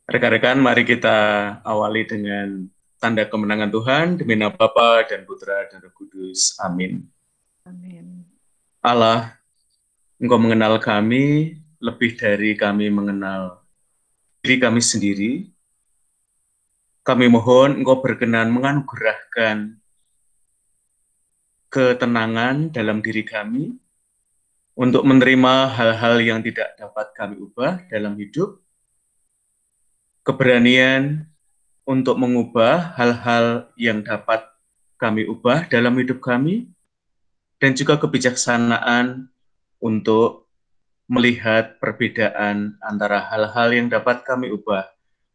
Rekan-rekan, mari kita awali dengan tanda kemenangan Tuhan, demi nama Bapa dan Putra dan Roh Kudus. Amin. Amin. Allah, Engkau mengenal kami lebih dari kami mengenal diri kami sendiri. Kami mohon Engkau berkenan menganugerahkan ketenangan dalam diri kami untuk menerima hal-hal yang tidak dapat kami ubah dalam hidup, keberanian untuk mengubah hal-hal yang dapat kami ubah dalam hidup kami, dan juga kebijaksanaan untuk melihat perbedaan antara hal-hal yang dapat kami ubah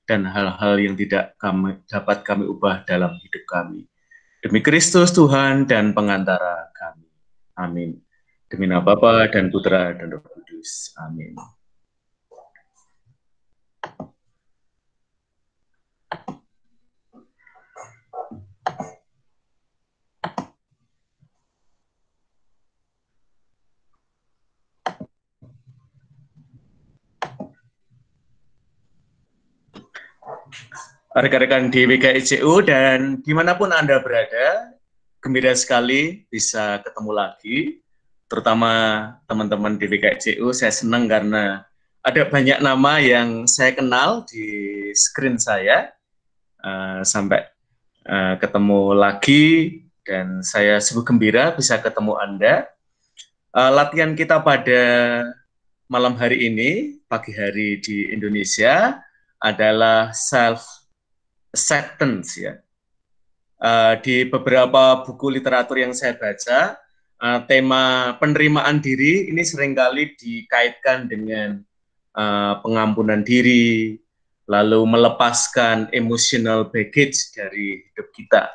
dan hal-hal yang tidak dapat kami ubah dalam hidup kami. Demi Kristus Tuhan dan pengantara kami. Amin. Demi nama Bapa dan Putra dan Roh Kudus. Amin. Rekan-rekan di WKICU dan dimanapun Anda berada, gembira sekali bisa ketemu lagi, terutama teman-teman di WKICU. Saya senang karena ada banyak nama yang saya kenal di screen saya, sampai ketemu lagi, dan saya sungguh gembira bisa ketemu Anda. Latihan kita pada malam hari ini, pagi hari di Indonesia, adalah self-acceptance ya. Di beberapa buku literatur yang saya baca, tema penerimaan diri ini seringkali dikaitkan dengan pengampunan diri, lalu melepaskan emotional baggage dari hidup kita.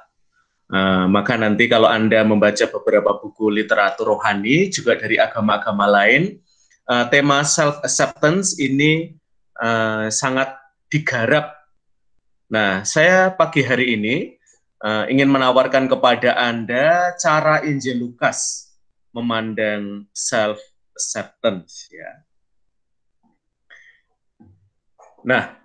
Maka nanti kalau Anda membaca beberapa buku literatur rohani, juga dari agama-agama lain, tema self-acceptance ini sangat digarap. Nah, saya pagi hari ini ingin menawarkan kepada Anda cara Injil Lukas memandang self-acceptance. Ya. Nah,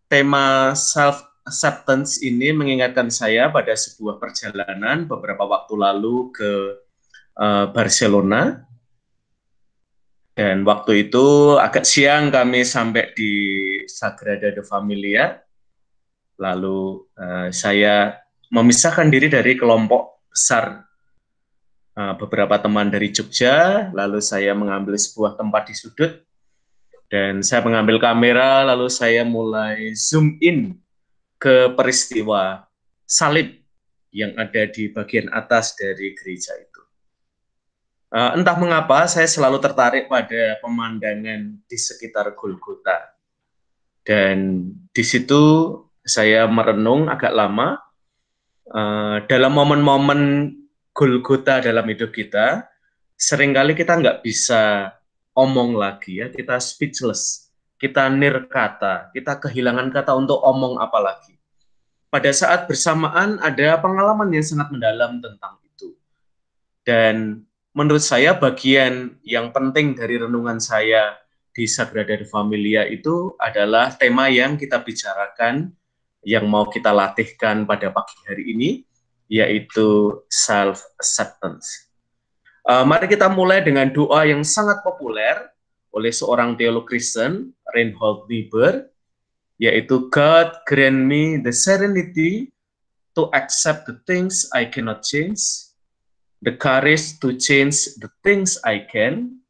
tema self-acceptance ini mengingatkan saya pada sebuah perjalanan beberapa waktu lalu ke Barcelona. Dan waktu itu agak siang kami sampai di Sagrada de Familia. Lalu saya memisahkan diri dari kelompok besar beberapa teman dari Jogja, lalu saya mengambil sebuah tempat di sudut, dan saya mengambil kamera, lalu saya mulai zoom in ke peristiwa salib yang ada di bagian atas dari gereja itu. Entah mengapa saya selalu tertarik pada pemandangan di sekitar Golgota. Dan di situ saya merenung agak lama. Dalam momen-momen Golgota dalam hidup kita, seringkali kita nggak bisa omong lagi ya, kita speechless, kita nirkata, kita kehilangan kata untuk omong apa lagi. Pada saat bersamaan ada pengalaman yang sangat mendalam tentang itu. Dan menurut saya bagian yang penting dari renungan saya di Sagrada Familia itu adalah tema yang kita bicarakan, yang mau kita latihkan pada pagi hari ini, yaitu self-acceptance. Mari kita mulai dengan doa yang sangat populer oleh seorang teolog Kristen, Reinhold Niebuhr, yaitu God grant me the serenity to accept the things I cannot change, the courage to change the things I can,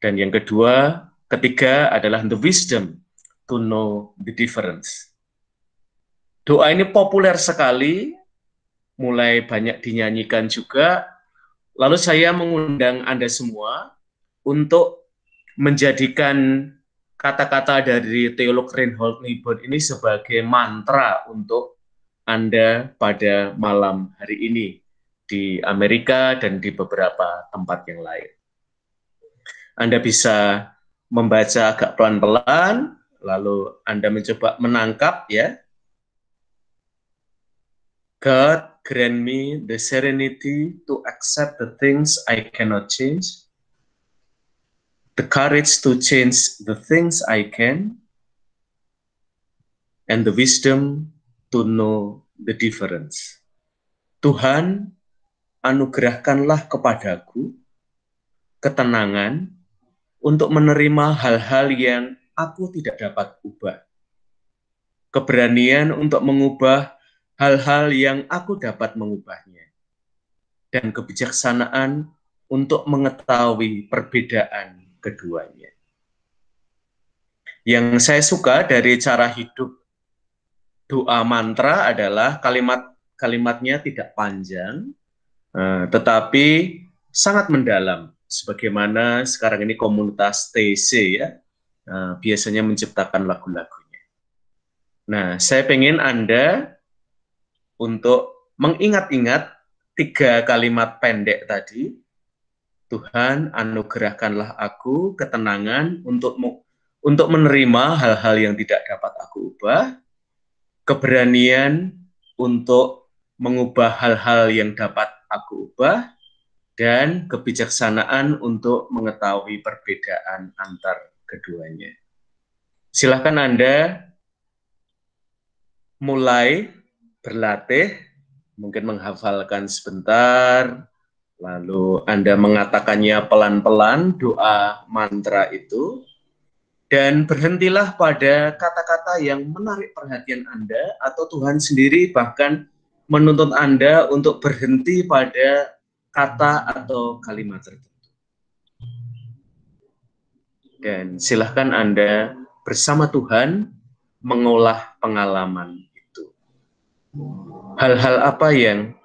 dan yang ketiga adalah the wisdom to know the difference. Doa ini populer sekali, mulai banyak dinyanyikan juga. Lalu saya mengundang Anda semua untuk menjadikan kata-kata dari teolog Reinhold Niebuhr ini sebagai mantra untuk Anda pada malam hari ini di Amerika dan di beberapa tempat yang lain. Anda bisa membaca agak pelan-pelan, lalu Anda mencoba menangkap ya. God grant me the serenity to accept the things I cannot change, the courage to change the things I can, and the wisdom to know the difference. Tuhan, anugerahkanlah kepadaku ketenangan untuk menerima hal-hal yang aku tidak dapat ubah. Keberanian untuk mengubah hal-hal yang aku dapat mengubahnya. Dan kebijaksanaan untuk mengetahui perbedaan keduanya. Yang saya suka dari cara hidup doa mantra adalah kalimatnya tidak panjang, tetapi sangat mendalam. Sebagaimana sekarang ini komunitas TC ya, biasanya menciptakan lagu-lagunya. Nah, saya pengen Anda untuk mengingat-ingat 3 kalimat pendek tadi. Tuhan, anugerahkanlah aku ketenangan untuk menerima hal-hal yang tidak dapat aku ubah, keberanian untuk mengubah hal-hal yang dapat aku ubah, dan kebijaksanaan untuk mengetahui perbedaan antar keduanya. Silakan Anda mulai berlatih, mungkin menghafalkan sebentar, lalu Anda mengatakannya pelan-pelan, doa mantra itu, dan berhentilah pada kata-kata yang menarik perhatian Anda, atau Tuhan sendiri bahkan menuntut Anda untuk berhenti pada kata atau kalimat tertentu. Dan silahkan Anda bersama Tuhan mengolah pengalaman itu. Hal-hal apa yang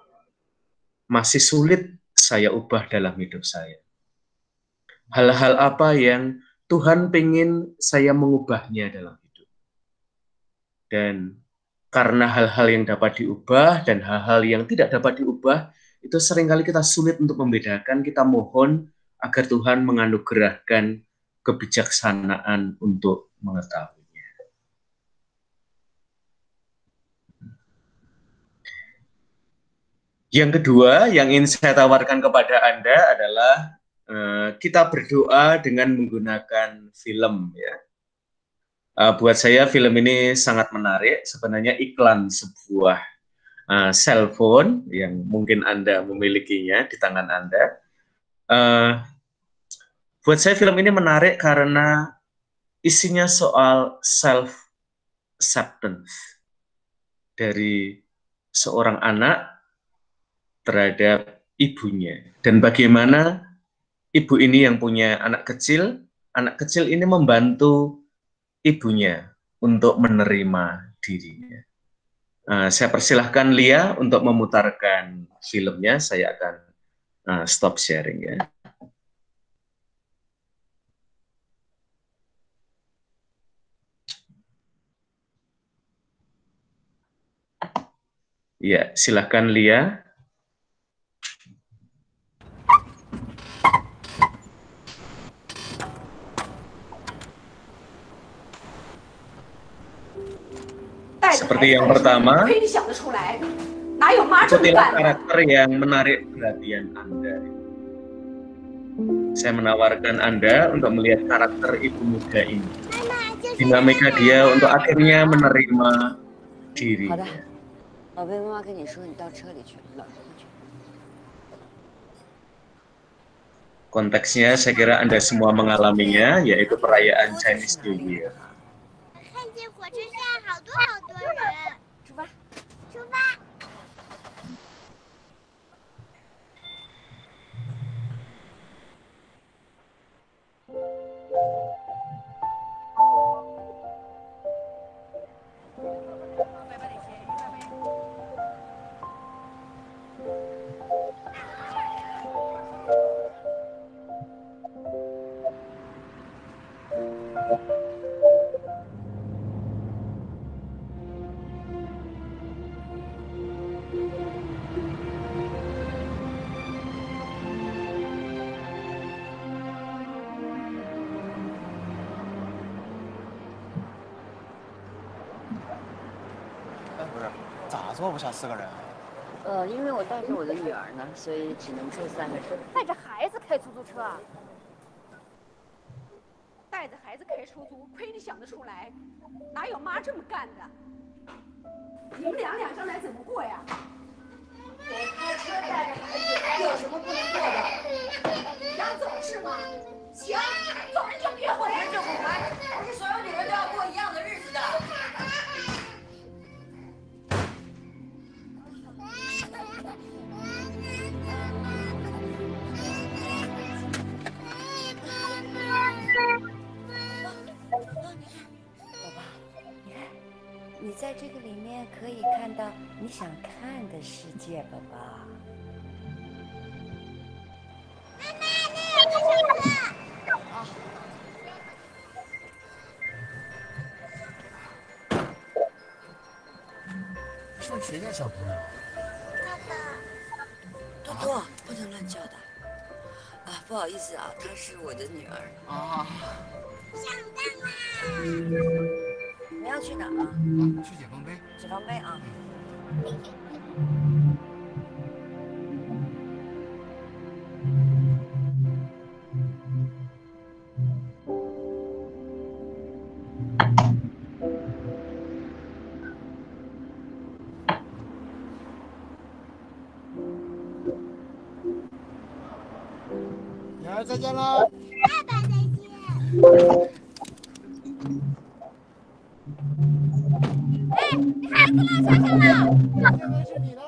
masih sulit saya ubah dalam hidup saya? Hal-hal apa yang Tuhan pengen saya mengubahnya dalam hidup? Dan karena hal-hal yang dapat diubah dan hal-hal yang tidak dapat diubah, itu seringkali kita sulit untuk membedakan. Kita mohon agar Tuhan menganugerahkan kebijaksanaan untuk mengetahuinya. Yang kedua yang ingin saya tawarkan kepada Anda adalah kita berdoa dengan menggunakan film ya. Buat saya film ini sangat menarik. Sebenarnya iklan sebuah cellphone yang mungkin Anda memilikinya di tangan Anda. Buat saya film ini menarik karena isinya soal self-acceptance dari seorang anak terhadap ibunya. Dan bagaimana ibu ini yang punya anak kecil ini membantu ibunya untuk menerima dirinya. Saya persilahkan Lia untuk memutarkan filmnya. Saya akan stop sharing ya. Ya, silahkan Lia. Seperti yang pertama, ikutilah karakter yang menarik perhatian Anda. Saya menawarkan Anda untuk melihat karakter ibu muda ini. Dinamika dia untuk akhirnya menerima dirinya. Konteksnya saya kira Anda semua mengalaminya, yaitu perayaan Chinese New Year.因为我带着我的女儿呢，所以只能坐3个人。带着孩子开出租车啊？带着孩子开出租，亏你想得出来？哪有妈这么干的？你们俩上来怎么过呀？我开车带着孩子，有什么不能做的？想走是吗？行，走人就别回。人就不回，不是所有女人都要过一样的日子的。你在这个里面可以看到你想看的世界，宝宝。妈妈，那有个什么？是谁家小朋友？爸爸。多多，不能乱叫的。啊，不好意思啊，她是我的女儿。啊。上当啦！你要去哪儿啊？去解放碑。解放碑啊。女儿再见了。爸爸再见。哎，你孩子落车上了。这回是你的了。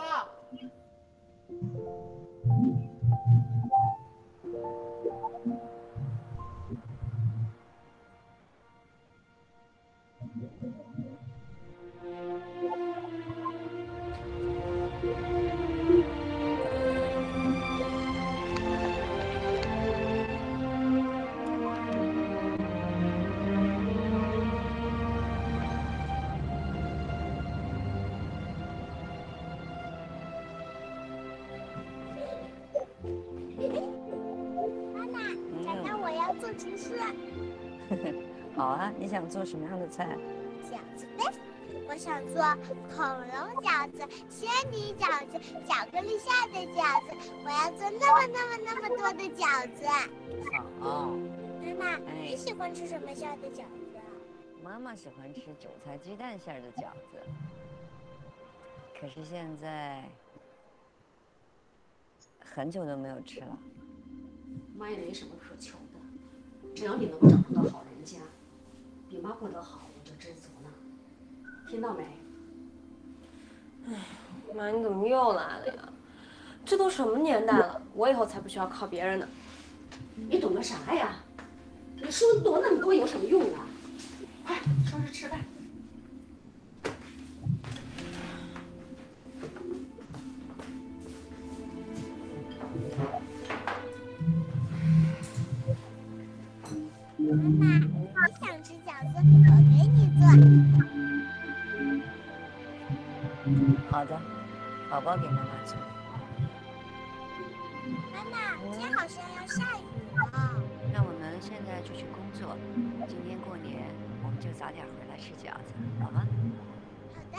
妈妈，长大我要做厨师。好啊，你想做什么样的菜？饺子呗，我想做恐龙饺子、仙女饺子、巧克力馅的饺子，我要做那么多的饺子。好。妈妈，你喜欢吃什么馅的饺子啊？妈妈喜欢吃韭菜鸡蛋馅的饺子，可是现在很久都没有吃了。妈也没什么可求的，只要你能够找到好人家，比妈过得好，我就知足了。听到没？哎，妈，你怎么又来了呀？这都什么年代了，我以后才不需要靠别人呢。你懂个啥呀？你书读那么多有什么用啊？快收拾吃饭。妈妈，你想吃饺子，我给你做。好的，宝宝给妈妈做。妈妈，今天好像要下雨了。那我们现在就去工作，今天过年我们就早点回来吃饺子，好吗？好的。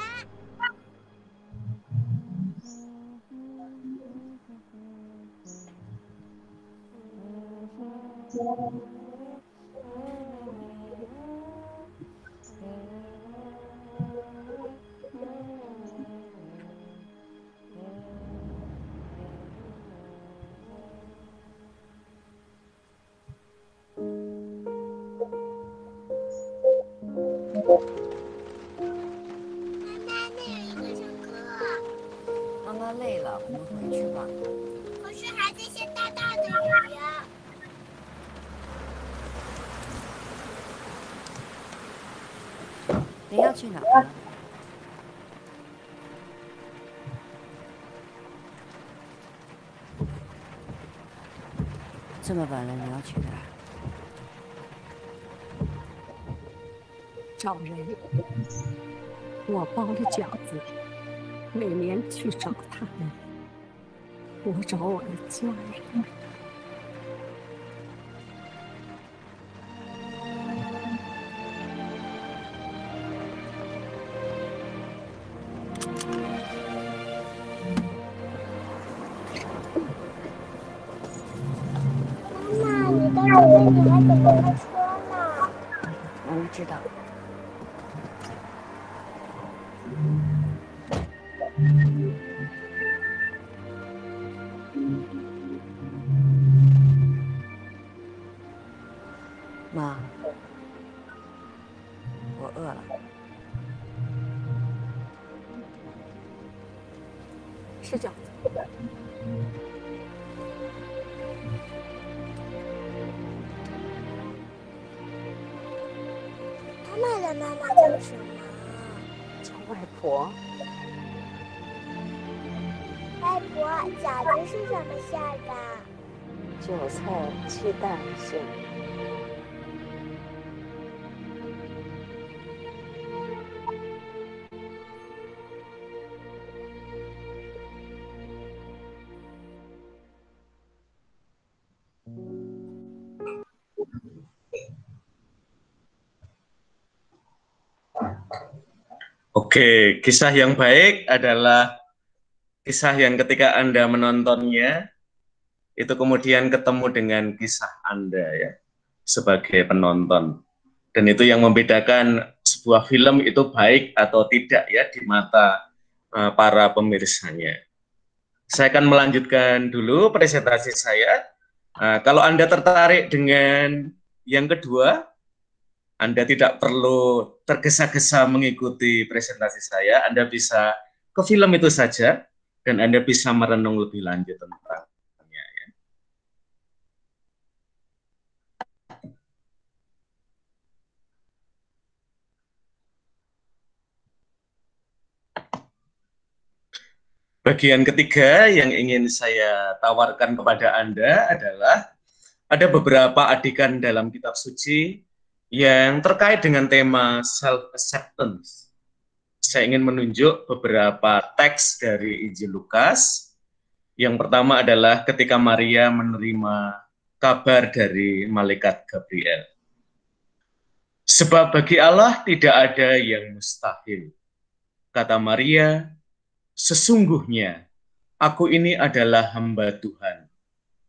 妈妈，那有一个乘客。妈妈累了，我们回去吧。可是还在下大大的雨呀。你要去哪儿？这么晚了，你要去哪儿？找人，我包了饺子，每年去找他们，我找我的家人。妈妈，你都准备，你还怎么开车呢？知道。妈，我饿了。吃饺子。妈妈的妈妈叫什么？叫外婆。外婆，饺子是什么馅儿的？韭菜鸡蛋馅。Oke, kisah yang baik adalah kisah yang ketika Anda menontonnya, itu kemudian ketemu dengan kisah Anda ya, sebagai penonton. Dan itu yang membedakan sebuah film itu baik atau tidak ya di mata para pemirsanya. Saya akan melanjutkan dulu presentasi saya. Kalau Anda tertarik dengan yang kedua, Anda tidak perlu tergesa-gesa mengikuti presentasi saya. Anda bisa ke film itu saja, dan Anda bisa merenung lebih lanjut tentangnya. Ya. Bagian ketiga yang ingin saya tawarkan kepada Anda adalah ada beberapa adegan dalam kitab suci yang terkait dengan tema self-acceptance. Saya ingin menunjuk beberapa teks dari Injil Lukas. Yang pertama adalah ketika Maria menerima kabar dari malaikat Gabriel. Sebab bagi Allah tidak ada yang mustahil. Kata Maria, sesungguhnya aku ini adalah hamba Tuhan.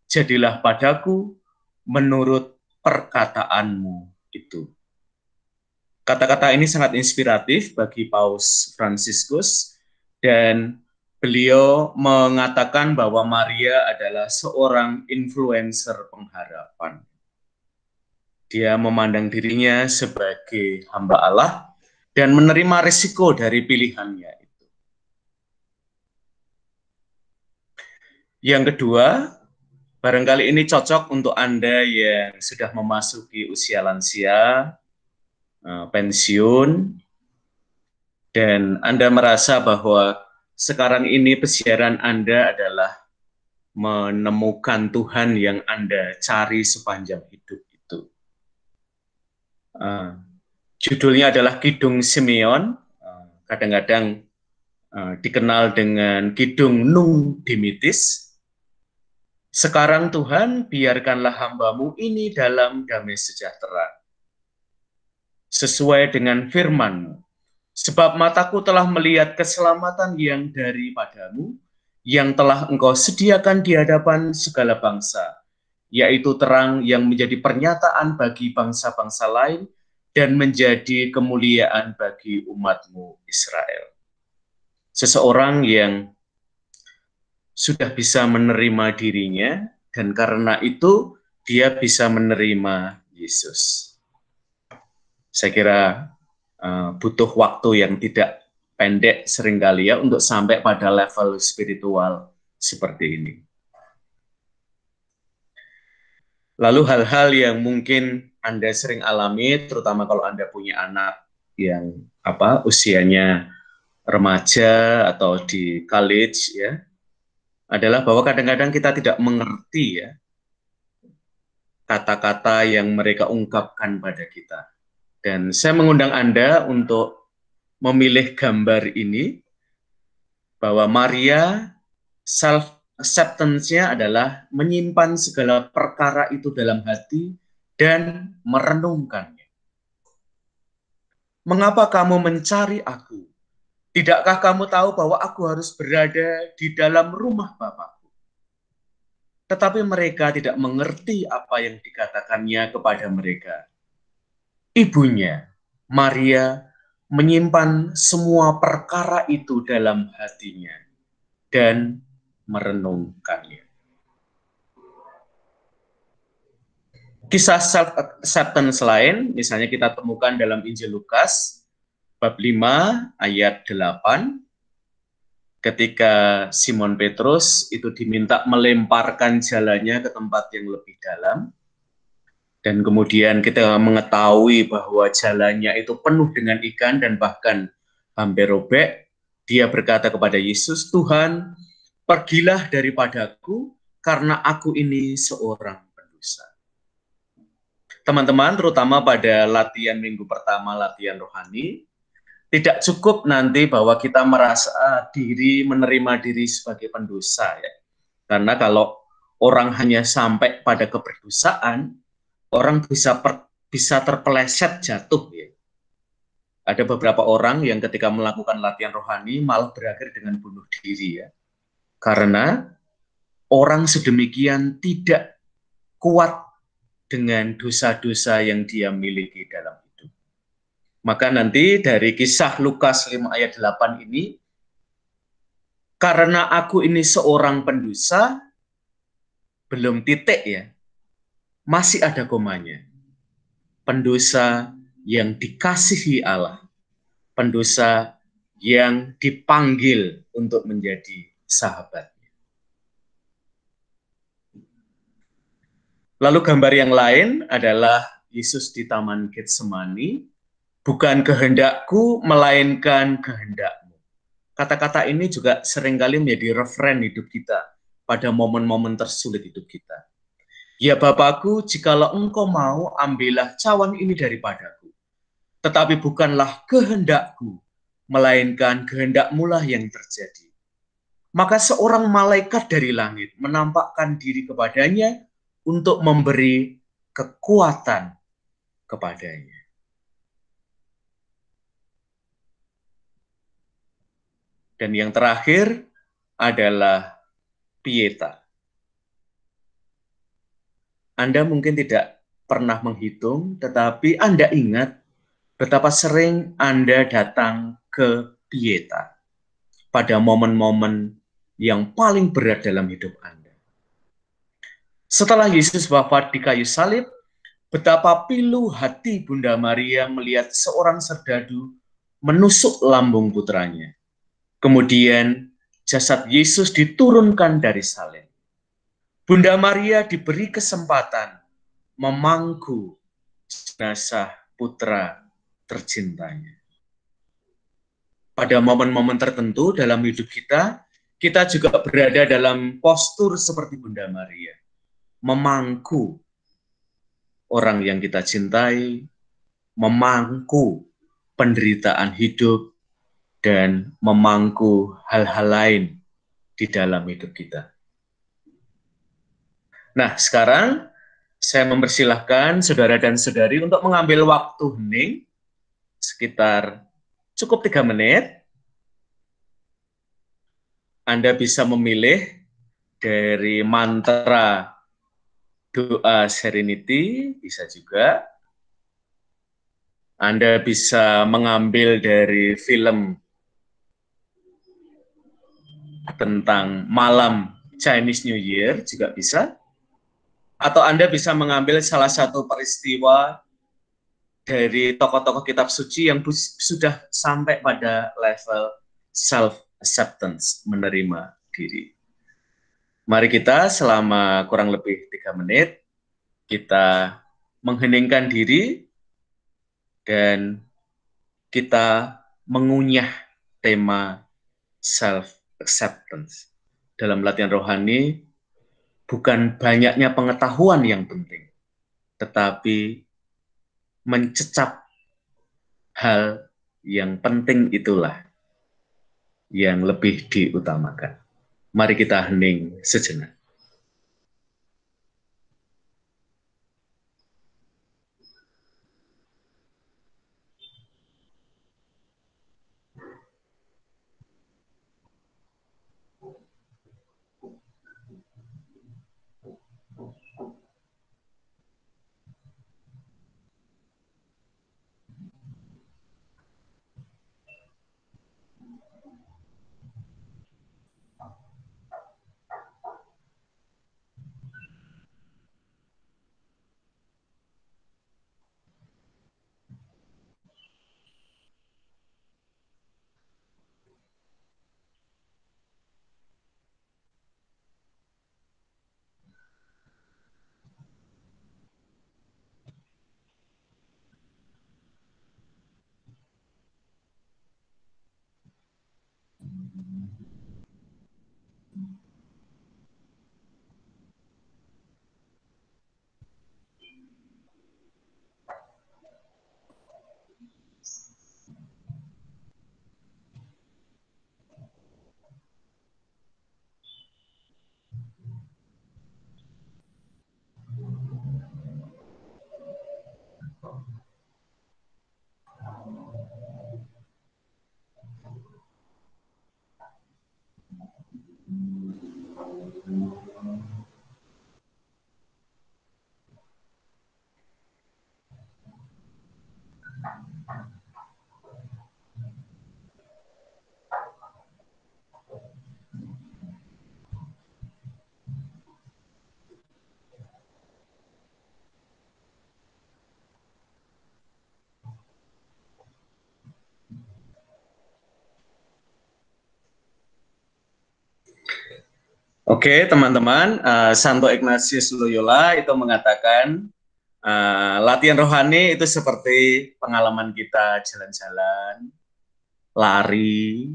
Jadilah padaku menurut perkataanmu itu. Kata-kata ini sangat inspiratif bagi Paus Fransiskus, dan beliau mengatakan bahwa Maria adalah seorang influencer pengharapan. Dia memandang dirinya sebagai hamba Allah dan menerima risiko dari pilihannya itu. Yang kedua, barangkali ini cocok untuk Anda yang sudah memasuki usia lansia, pensiun, dan Anda merasa bahwa sekarang ini pesiaran Anda adalah menemukan Tuhan yang Anda cari sepanjang hidup itu. Judulnya adalah Kidung Simeon, kadang-kadang dikenal dengan Kidung Nunc Dimittis. Sekarang Tuhan, biarkanlah hambamu ini dalam damai sejahtera, sesuai dengan firman-Mu. Sebab mataku telah melihat keselamatan yang daripadamu, yang telah Engkau sediakan di hadapan segala bangsa, yaitu terang yang menjadi pernyataan bagi bangsa-bangsa lain dan menjadi kemuliaan bagi umat-Mu Israel. Seseorang yang sudah bisa menerima dirinya, dan karena itu dia bisa menerima Yesus. Saya kira butuh waktu yang tidak pendek seringkali ya untuk sampai pada level spiritual seperti ini. Lalu hal-hal yang mungkin Anda sering alami, terutama kalau Anda punya anak yang usianya remaja atau di college ya, adalah bahwa kadang-kadang kita tidak mengerti ya kata-kata yang mereka ungkapkan pada kita. Dan saya mengundang Anda untuk memilih gambar ini, bahwa Maria self-acceptance-nya adalah menyimpan segala perkara itu dalam hati dan merenungkannya. Mengapa kamu mencari aku? Tidakkah kamu tahu bahwa aku harus berada di dalam rumah Bapakku? Tetapi mereka tidak mengerti apa yang dikatakannya kepada mereka. Ibunya Maria menyimpan semua perkara itu dalam hatinya dan merenungkannya. Kisah self-acceptance lain, misalnya kita temukan dalam Injil Lukas, bab 5 ayat 8, ketika Simon Petrus itu diminta melemparkan jalannya ke tempat yang lebih dalam, dan kemudian kita mengetahui bahwa jalannya itu penuh dengan ikan dan bahkan hampir robek, dia berkata kepada Yesus, "Tuhan, pergilah daripadaku karena aku ini seorang pendosa." Teman-teman, terutama pada latihan minggu pertama, latihan rohani, tidak cukup nanti bahwa kita merasa menerima diri sebagai pendosa, ya. Karena kalau orang hanya sampai pada keberdosaan, orang bisa terpeleset jatuh, ya. Ada beberapa orang yang ketika melakukan latihan rohani malah berakhir dengan bunuh diri, ya. Karena orang sedemikian tidak kuat dengan dosa-dosa yang dia miliki dalam hidup. Maka nanti dari kisah Lukas 5 ayat 8 ini, karena aku ini seorang pendosa, belum titik, ya. Masih ada komanya. Pendosa yang dikasihi Allah. Pendosa yang dipanggil untuk menjadi sahabatnya. Lalu gambar yang lain adalah Yesus di Taman Getsemani, bukan kehendakku, melainkan kehendakmu. Kata-kata ini juga seringkali menjadi referen hidup kita pada momen-momen tersulit hidup kita. Ya Bapakku, jikalau engkau mau, ambillah cawan ini daripadaku. Tetapi bukanlah kehendakku, melainkan kehendakmu lah yang terjadi. Maka seorang malaikat dari langit menampakkan diri kepadanya untuk memberi kekuatan kepadanya. Dan yang terakhir adalah pieta. Anda mungkin tidak pernah menghitung, tetapi Anda ingat betapa sering Anda datang ke pieta pada momen-momen yang paling berat dalam hidup Anda. Setelah Yesus wafat di kayu salib, betapa pilu hati Bunda Maria melihat seorang serdadu menusuk lambung putranya. Kemudian jasad Yesus diturunkan dari salib. Bunda Maria diberi kesempatan memangku jenazah putra tercintanya. Pada momen-momen tertentu dalam hidup kita juga berada dalam postur seperti Bunda Maria. Memangku orang yang kita cintai, memangku penderitaan hidup, dan memangku hal-hal lain di dalam hidup kita. Nah, sekarang saya mempersilahkan saudara dan saudari untuk mengambil waktu hening sekitar cukup 3 menit. Anda bisa memilih dari mantra doa serenity, bisa juga. Anda bisa mengambil dari film tentang malam Chinese New Year, juga bisa. Atau Anda bisa mengambil salah satu peristiwa dari tokoh-tokoh kitab suci yang sudah sampai pada level self-acceptance, menerima diri. Mari kita selama kurang lebih 3 menit, kita mengheningkan diri, dan kita mengunyah tema self-acceptance. Dalam latihan rohani, bukan banyaknya pengetahuan yang penting, tetapi mencecap hal yang penting itulah yang lebih diutamakan. Mari kita hening sejenak. Oke, teman-teman, Santo Ignatius Loyola itu mengatakan latihan rohani itu seperti pengalaman kita jalan-jalan, lari,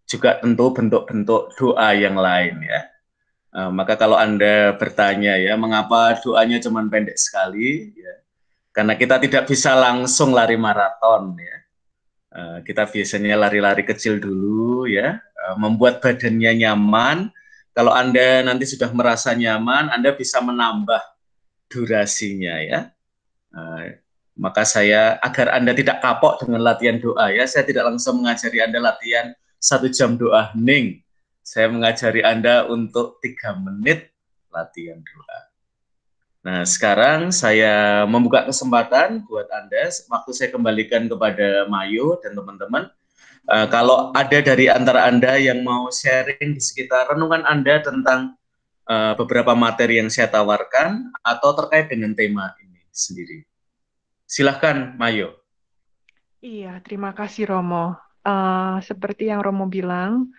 juga tentu bentuk-bentuk doa yang lain ya. Maka kalau Anda bertanya ya, mengapa doanya cuma pendek sekali? Ya, karena kita tidak bisa langsung lari maraton ya. Kita biasanya lari-lari kecil dulu ya, membuat badannya nyaman. Kalau Anda nanti sudah merasa nyaman, Anda bisa menambah durasinya ya. Maka saya, agar Anda tidak kapok dengan latihan doa ya, saya tidak langsung mengajari Anda latihan 1 jam doa hening. Saya mengajari Anda untuk 3 menit latihan doa. Nah, sekarang saya membuka kesempatan buat Anda, waktu saya kembalikan kepada Mayu dan teman-teman. Kalau ada dari antara Anda yang mau sharing di sekitar renungan Anda tentang beberapa materi yang saya tawarkan atau terkait dengan tema ini sendiri. Silahkan, Mayu. Iya, terima kasih Romo. Seperti yang Romo bilang,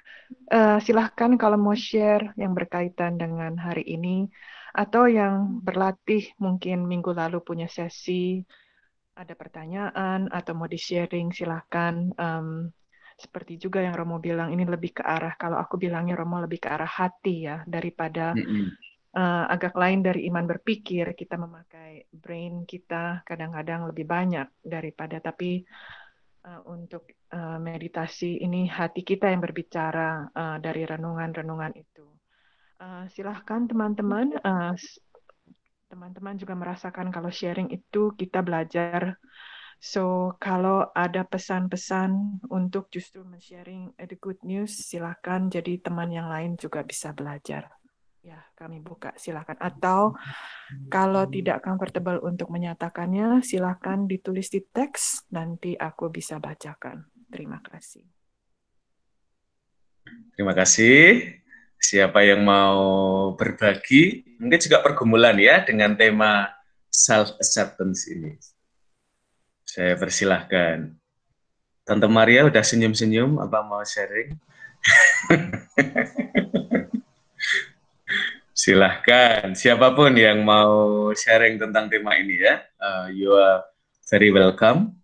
silahkan kalau mau share yang berkaitan dengan hari ini, atau yang berlatih mungkin minggu lalu punya sesi, ada pertanyaan, atau mau di-sharing, silahkan. Seperti juga yang Romo bilang, ini lebih ke arah, kalau aku bilangnya Romo lebih ke arah hati ya, daripada agak lain dari iman berpikir. Kita memakai brain kita kadang-kadang lebih banyak daripada, tapi untuk meditasi ini hati kita yang berbicara dari renungan-renungan itu. Silahkan teman-teman, teman-teman juga merasakan kalau sharing itu kita belajar. So, kalau ada pesan-pesan untuk justru men-sharing the good news, silakan, jadi teman yang lain juga bisa belajar. Ya, kami buka, silakan. Atau kalau tidak comfortable untuk menyatakannya, silakan ditulis di teks, nanti aku bisa bacakan. Terima kasih. Terima kasih. Siapa yang mau berbagi, mungkin juga pergumulan ya dengan tema self-acceptance ini. Saya persilahkan. Tante Maria udah senyum-senyum, apa mau sharing? Silahkan, siapapun yang mau sharing tentang tema ini ya, you are very welcome.